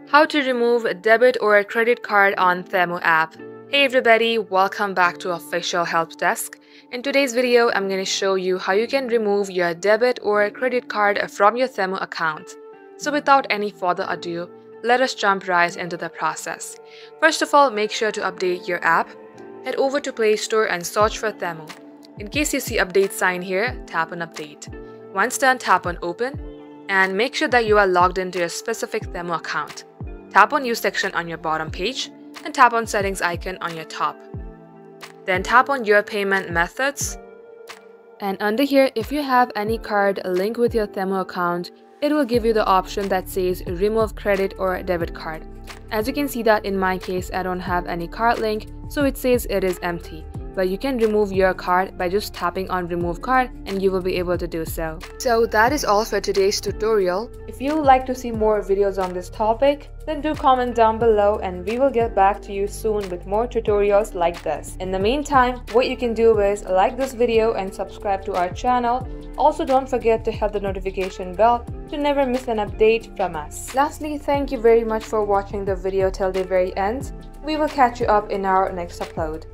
How to remove a debit or a credit card on TEMU app. Hey everybody, welcome back to Official Help Desk. In today's video, I'm going to show you how you can remove your debit or a credit card from your TEMU account. So without any further ado, let us jump right into the process. First of all, make sure to update your app. Head over to Play Store and search for TEMU. In case you see update sign here, tap on update. Once done, tap on open and make sure that you are logged into your specific TEMU account. Tap on Use section on your bottom page and tap on Settings icon on your top. Then tap on Your Payment Methods. And under here, if you have any card linked with your TEMU account, it will give you the option that says Remove Credit or Debit Card. As you can see that in my case, I don't have any card link, so it says it is empty. But you can remove your card by just tapping on Remove Card and you will be able to do so. So that is all for today's tutorial. If you would like to see more videos on this topic, then do comment down below and we will get back to you soon with more tutorials like this. In the meantime, what you can do is like this video and subscribe to our channel. Also, don't forget to hit the notification bell to never miss an update from us. Lastly, thank you very much for watching the video till the very end. We will catch you up in our next upload.